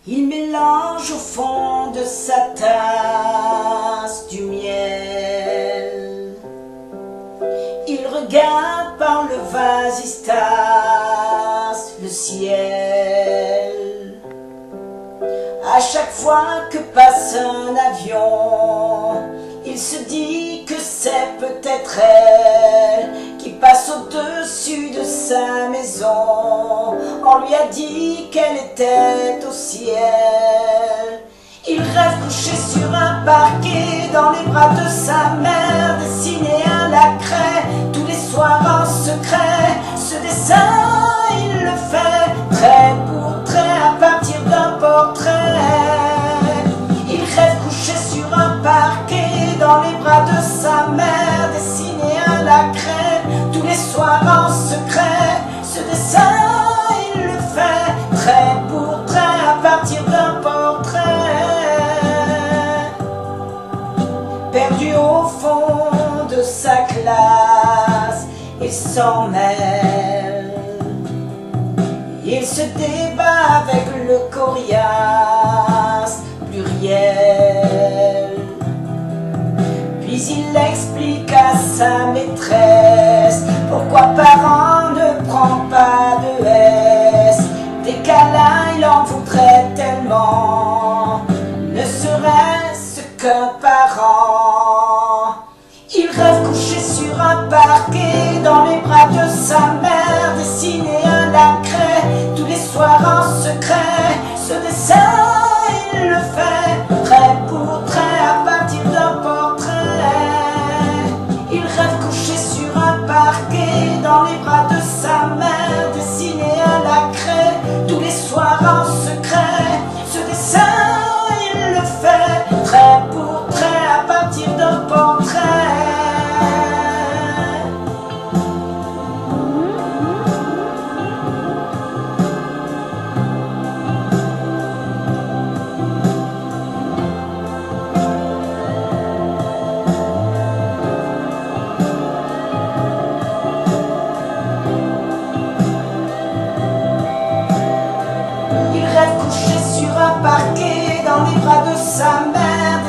Il mélange au fond de sa tasse du miel. Il regarde par le vasistas le ciel. À chaque fois que passe un avion, il se dit que c'est peut-être elle qui passe au-dessus de sa maison. On lui a dit qu'elle était au ciel. Il rêve couché sur un parquet dans les bras de sa mère, dessiner à la craie tous les soirs en secret. Ce dessin, il le fait trait pour trait à partir d'un portrait. Il rêve couché sur un parquet dans les bras de sa mère, dessiner à la craie tous les soirs en secret. Ce dessin, il le fait trait pour trait à partir d'un portrait. Perdu au fond de sa classe, il s'en mêle. Il se débat avec le coriace pluriel. Puis il explique à sa maîtresse pourquoi parent ne prend pas de S. Des câlins, il en voudrait tellement, ne serait-ce qu'un parent. Il rêve couché sur un parquet dans les bras de sa mère, dessiner à la craie tous les soirs en secret. Ce dessin, il le fait trait pour trait à partir d'un portrait. Il rêve couché sur un parquet dans les bras de sa mère, dessiner à la craie tous les soirs en secret. Ce dessin, il le fait trait pour trait à partir d'un portrait. Il rêve couché sur un parquet dans les bras de sa mère,